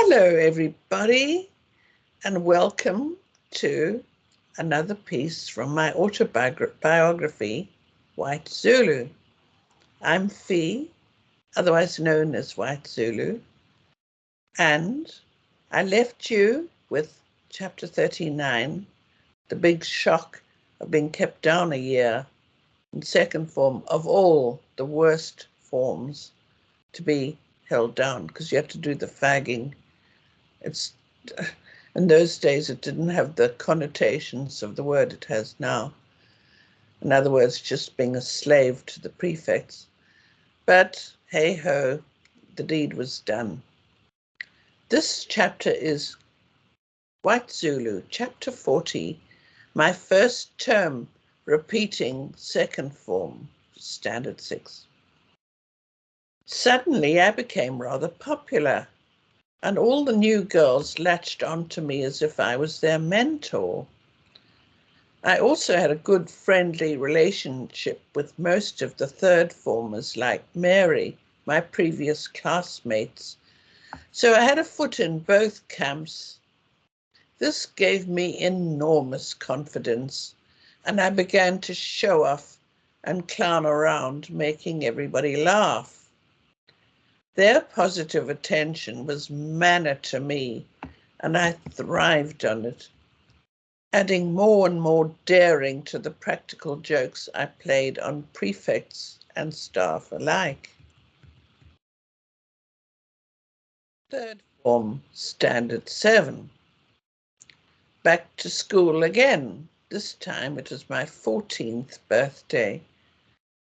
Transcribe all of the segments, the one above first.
Hello, everybody, and welcome to another piece from my autobiography, White Zulu. I'm Fee, otherwise known as White Zulu, and I left you with chapter 39, the big shock of being kept down a year in second form, of all the worst forms to be held down, because you have to do the fagging. It's in those days it didn't have the connotations of the word it has now. In other words, just being a slave to the prefects. But hey ho, the deed was done. This chapter is White Zulu, chapter 40, my first term repeating second form, standard 6. Suddenly I became rather popular, and all the new girls latched onto me as if I was their mentor. I also had a good friendly relationship with most of the third formers, like Mary, my previous classmates. So I had a foot in both camps. This gave me enormous confidence, and I began to show off and clown around, making everybody laugh. Their positive attention was manna to me, and I thrived on it, adding more and more daring to the practical jokes I played on prefects and staff alike. Third form, standard 7. Back to school again. This time it was my 14th birthday.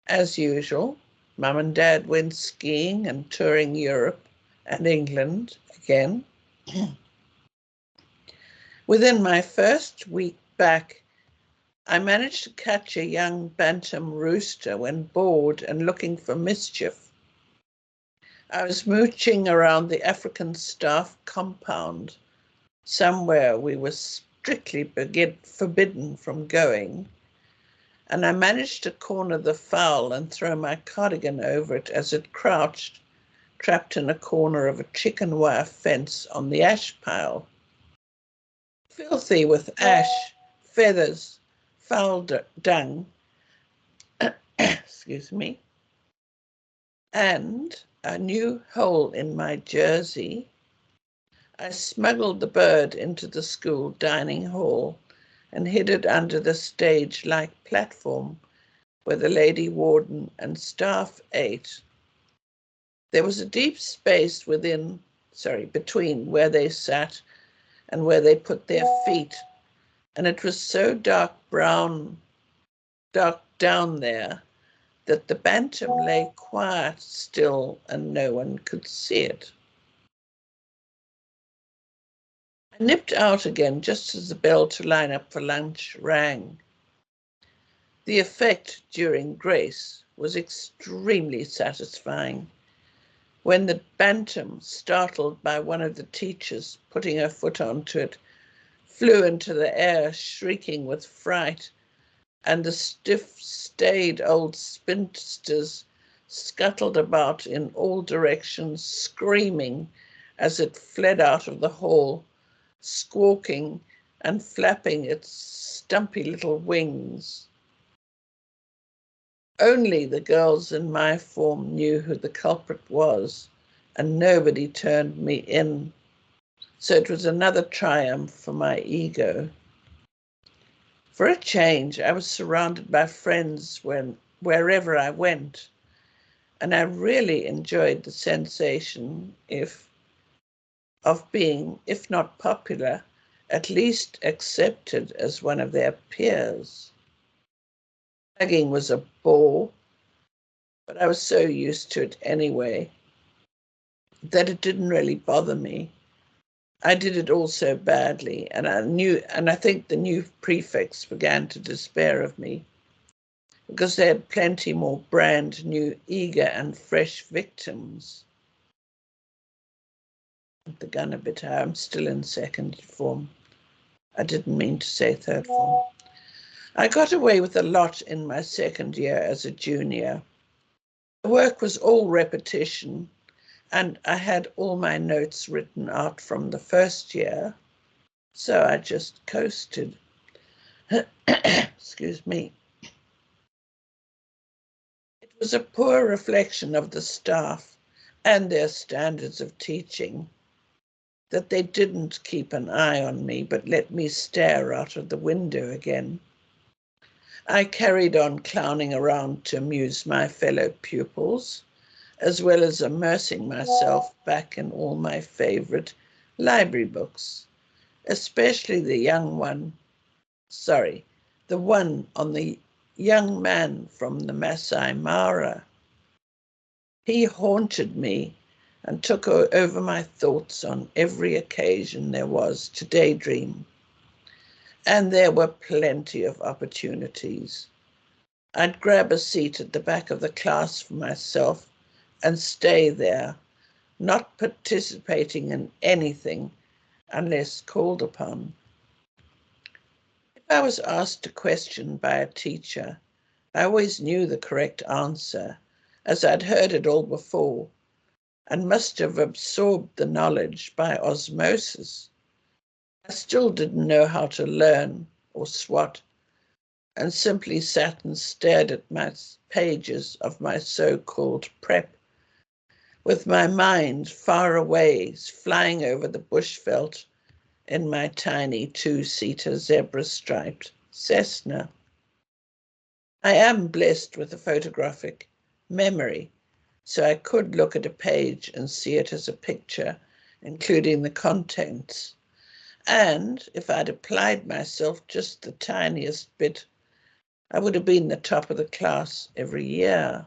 As usual, Mum and Dad went skiing and touring Europe and England again. Within my first week back, I managed to catch a young bantam rooster when bored and looking for mischief. I was mooching around the African staff compound, somewhere we were strictly forbidden from going, and I managed to corner the fowl and throw my cardigan over it as it crouched, trapped in a corner of a chicken wire fence on the ash pile. Filthy with ash, feathers, foul dung, excuse me, and a new hole in my jersey, I smuggled the bird into the school dining hall and hid it under the stage-like platform where the lady warden and staff ate. There was a deep space between where they sat and where they put their feet, and it was so dark down there that the bantam lay quiet still and no one could see it. I nipped out again just as the bell to line up for lunch rang. The effect during grace was extremely satisfying. When the bantam, startled by one of the teachers putting her foot onto it, flew into the air shrieking with fright, and the stiff, staid old spinsters scuttled about in all directions, screaming as it fled out of the hall, squawking and flapping its stumpy little wings. Only the girls in my form knew who the culprit was, and nobody turned me in. So it was another triumph for my ego. For a change, I was surrounded by friends wherever I went, and I really enjoyed the sensation of being, if not popular, at least accepted as one of their peers. Tagging was a bore, but I was so used to it anyway that it didn't really bother me. I did it all so badly, and I think the new prefects began to despair of me because they had plenty more brand new, eager and fresh victims. The gun a bit high. I'm still in second form. I didn't mean to say third form. I got away with a lot in my second year as a junior. The work was all repetition, And I had all my notes written out from the first year, so I just coasted. Excuse me. It was a poor reflection of the staff and their standards of teaching that they didn't keep an eye on me but let me stare out of the window again. I carried on clowning around to amuse my fellow pupils, as well as immersing myself back in all my favorite library books, especially the one on the young man from the Masai Mara. He haunted me and took over my thoughts on every occasion there was to daydream. And there were plenty of opportunities. I'd grab a seat at the back of the class for myself and stay there, not participating in anything unless called upon. If I was asked a question by a teacher, I always knew the correct answer, as I'd heard it all before and must have absorbed the knowledge by osmosis. I still didn't know how to learn or SWOT, and simply sat and stared at my pages of my so-called prep, with my mind far away, flying over the bushveld in my tiny two-seater zebra-striped Cessna. I am blessed with a photographic memory, so I could look at a page and see it as a picture, including the contents. And if I'd applied myself just the tiniest bit, I would have been the top of the class every year.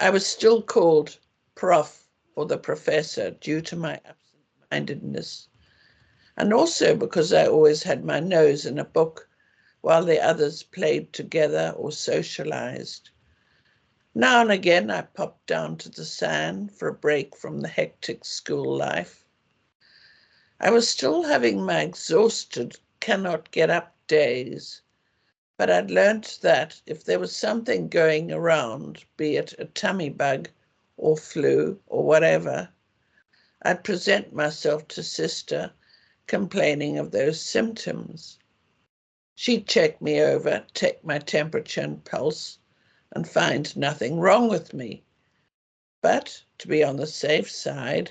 I was still called Prof or the Professor due to my absent-mindedness, and also because I always had my nose in a book while the others played together or socialized. Now and again, I popped down to the sand for a break from the hectic school life. I was still having my exhausted, cannot get up days, but I'd learnt that if there was something going around, be it a tummy bug or flu or whatever, I'd present myself to Sister complaining of those symptoms. She'd check me over, take my temperature and pulse, and find nothing wrong with me. But to be on the safe side,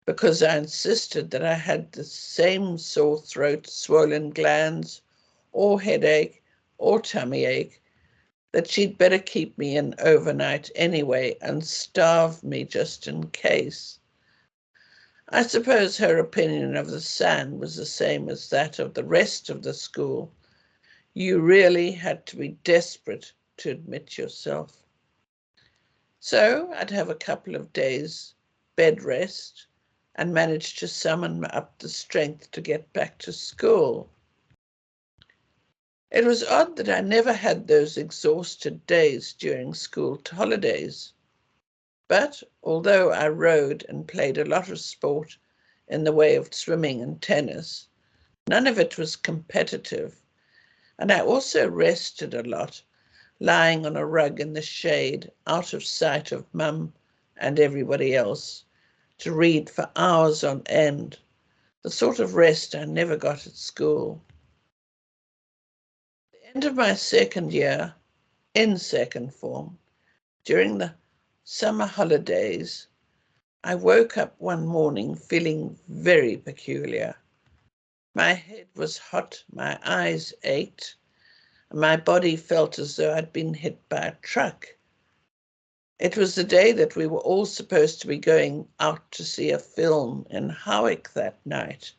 because I insisted that I had the same sore throat, swollen glands, or headache, or tummy ache, that she'd better keep me in overnight anyway and starve me just in case. I suppose her opinion of the sand was the same as that of the rest of the school. You really had to be desperate to admit yourself. So I'd have a couple of days bed rest and manage to summon up the strength to get back to school. It was odd that I never had those exhausted days during school holidays. But although I rode and played a lot of sport in the way of swimming and tennis, none of it was competitive. And I also rested a lot, lying on a rug in the shade, out of sight of Mum and everybody else, to read for hours on end, the sort of rest I never got at school. At the end of my second year, in second form, during the summer holidays, I woke up one morning feeling very peculiar. My head was hot, my eyes ached, and my body felt as though I'd been hit by a truck. It was the day that we were all supposed to be going out to see a film in Howick that night,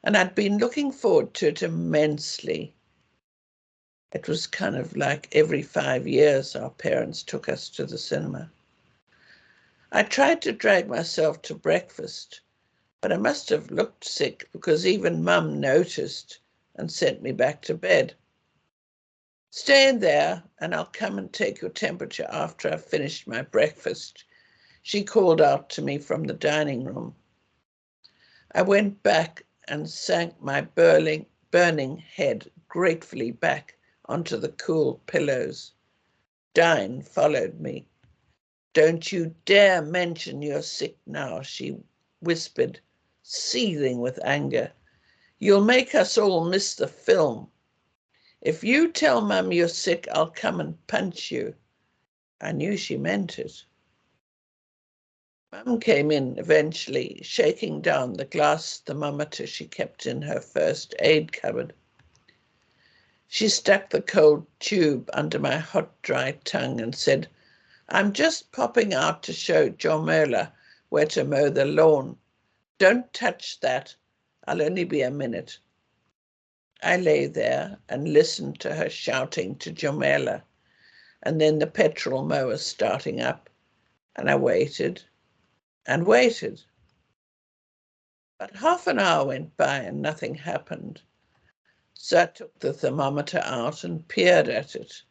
and I'd been looking forward to it immensely. It was kind of like every 5 years our parents took us to the cinema. I tried to drag myself to breakfast, but I must have looked sick because even Mum noticed and sent me back to bed. Stay in there and I'll come and take your temperature after I've finished my breakfast, she called out to me from the dining room. I went back and sank my burning head gratefully back onto the cool pillows. Dine followed me. Don't you dare mention you're sick now, she whispered, seething with anger. You'll make us all miss the film. If you tell Mum you're sick, I'll come and punch you. I knew she meant it. Mum came in eventually, shaking down the glass thermometer she kept in her first aid cupboard. She stuck the cold tube under my hot, dry tongue and said, I'm just popping out to show Jomela where to mow the lawn. Don't touch that. I'll only be a minute. I lay there and listened to her shouting to Jomela, and then the petrol mower starting up, and I waited and waited. But half an hour went by and nothing happened. So I took the thermometer out and peered at it.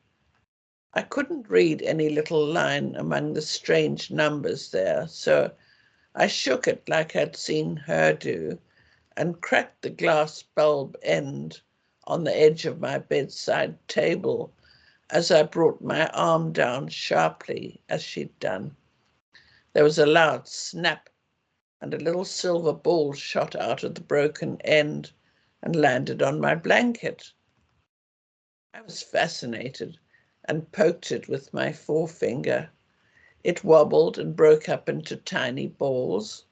I couldn't read any little line among the strange numbers there, so I shook it like I'd seen her do and cracked the glass bulb end on the edge of my bedside table as I brought my arm down sharply as she'd done. There was a loud snap, and a little silver ball shot out of the broken end and landed on my blanket. I was fascinated and poked it with my forefinger. It wobbled and broke up into tiny balls,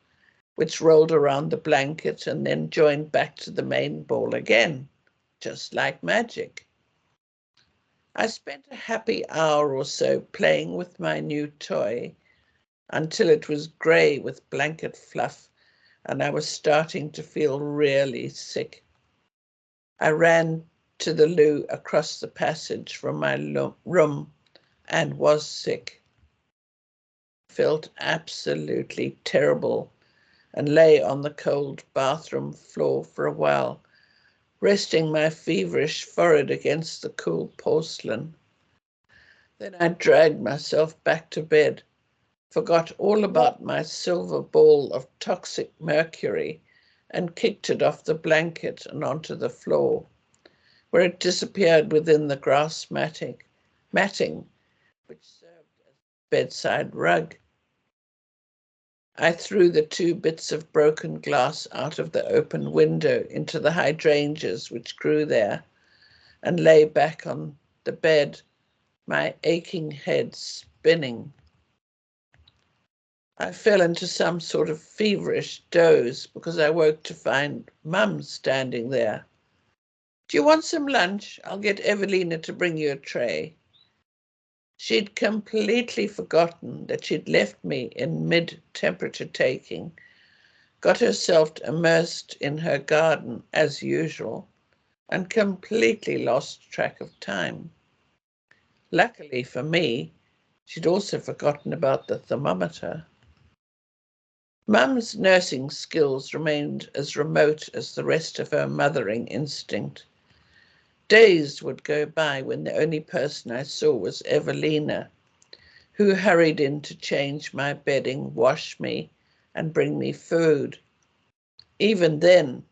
which rolled around the blanket and then joined back to the main ball again, just like magic. I spent a happy hour or so playing with my new toy until it was grey with blanket fluff and I was starting to feel really sick. I ran to the loo across the passage from my room and was sick. Felt absolutely terrible and lay on the cold bathroom floor for a while, resting my feverish forehead against the cool porcelain. Then I dragged myself back to bed, forgot all about my silver ball of toxic mercury, and kicked it off the blanket and onto the floor, where it disappeared within the grass matting, which served as a bedside rug. I threw the 2 bits of broken glass out of the open window into the hydrangeas which grew there, and lay back on the bed, my aching head spinning. I fell into some sort of feverish doze because I woke to find Mum standing there. Do you want some lunch? I'll get Evelina to bring you a tray. She'd completely forgotten that she'd left me in mid-temperature taking, got herself immersed in her garden as usual, and completely lost track of time. Luckily for me, she'd also forgotten about the thermometer. Mum's nursing skills remained as remote as the rest of her mothering instinct. Days would go by when the only person I saw was Evelina, who hurried in to change my bedding, wash me, and bring me food. Even then,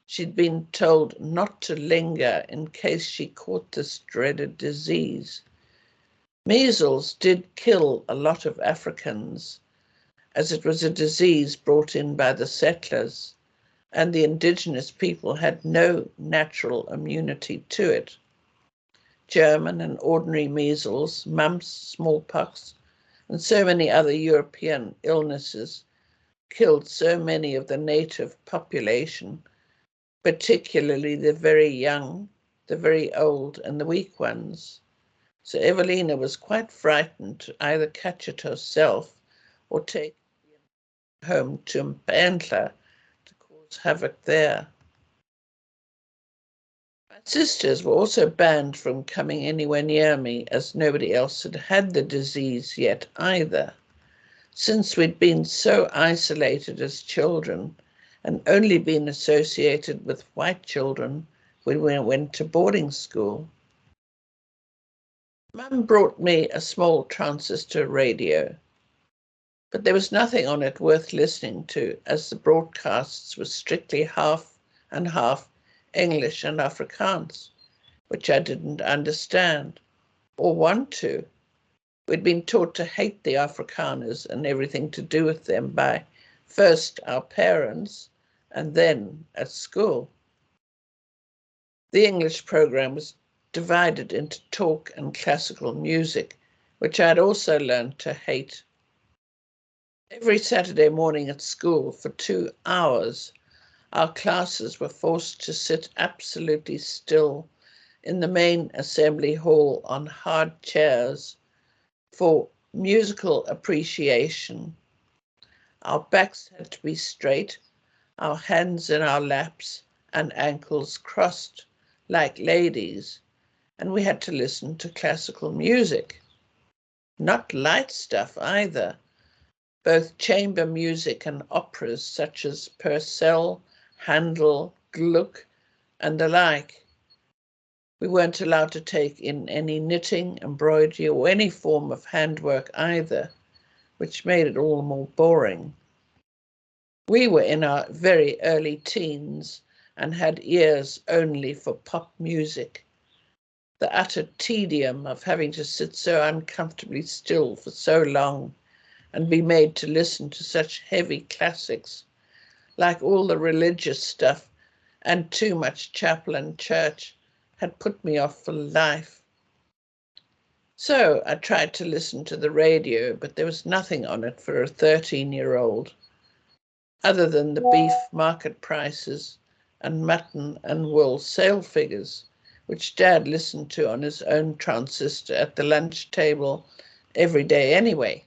she'd been told not to linger in case she caught this dreaded disease. Measles did kill a lot of Africans, as it was a disease brought in by the settlers, and the indigenous people had no natural immunity to it. German and ordinary measles, mumps, smallpox, and so many other European illnesses killed so many of the native population, particularly the very young, the very old, and the weak ones. So Evelina was quite frightened to either catch it herself or take it home to Mpandla to cause havoc there. My sisters were also banned from coming anywhere near me, as nobody else had had the disease yet either. Since we'd been so isolated as children and only been associated with white children when we went to boarding school. Mum brought me a small transistor radio, but there was nothing on it worth listening to, as the broadcasts were strictly half and half English and Afrikaans, which I didn't understand or want to. We'd been taught to hate the Afrikaners and everything to do with them by first our parents and then at school. The English program was divided into talk and classical music, which I'd also learned to hate. Every Saturday morning at school for 2 hours, our classes were forced to sit absolutely still in the main assembly hall on hard chairs for musical appreciation. Our backs had to be straight, our hands in our laps and ankles crossed like ladies, and we had to listen to classical music. Not light stuff either, both chamber music and operas such as Purcell, Handel, Gluck, and the like. We weren't allowed to take in any knitting, embroidery, or any form of handwork either, which made it all more boring. We were in our very early teens and had ears only for pop music. The utter tedium of having to sit so uncomfortably still for so long and be made to listen to such heavy classics, like all the religious stuff and too much chapel and church, had put me off for life. So I tried to listen to the radio, but there was nothing on it for a 13-year-old, other than the beef market prices and mutton and wool sale figures, which Dad listened to on his own transistor at the lunch table every day anyway.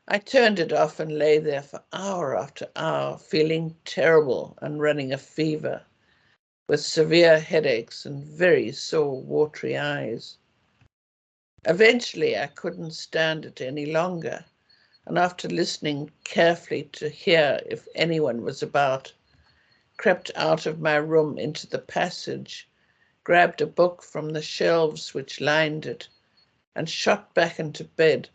I turned it off and lay there for hour after hour, feeling terrible and running a fever, with severe headaches and very sore, watery eyes. Eventually, I couldn't stand it any longer, and after listening carefully to hear if anyone was about, crept out of my room into the passage, grabbed a book from the shelves which lined it, and shot back into bed,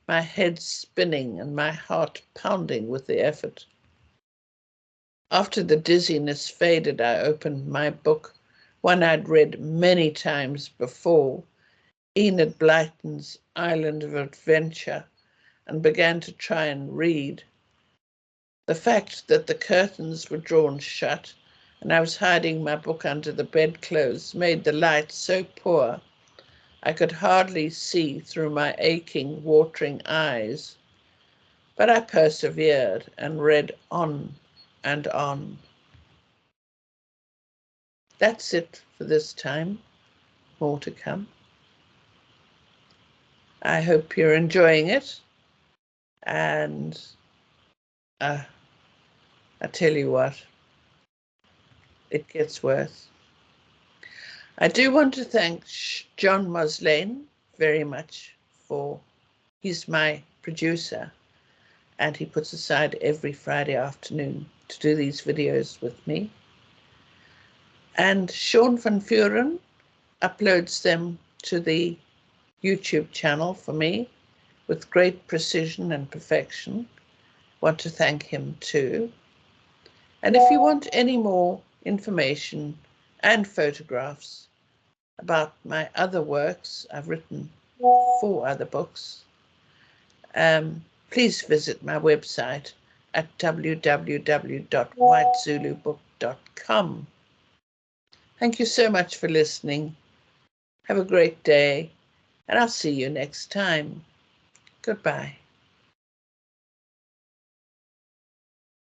my head spinning and my heart pounding with the effort. After the dizziness faded, I opened my book, one I'd read many times before, Enid Blyton's Island of Adventure, and began to try and read. The fact that the curtains were drawn shut and I was hiding my book under the bedclothes made the light so poor I could hardly see through my aching, watering eyes. But I persevered and read on and on. That's it for this time. More to come. I hope you're enjoying it. And I tell you what, it gets worse. I do want to thank John Moslane very much for, he's my producer, and he puts aside every Friday afternoon to do these videos with me. And Sean van Vuren uploads them to the YouTube channel for me with great precision and perfection. Want to thank him too. And if you want any more information and photographs about my other works, I've written 4 other books, please visit my website at www.whitezulubook.com. Thank you so much for listening. Have a great day, and I'll see you next time. Goodbye.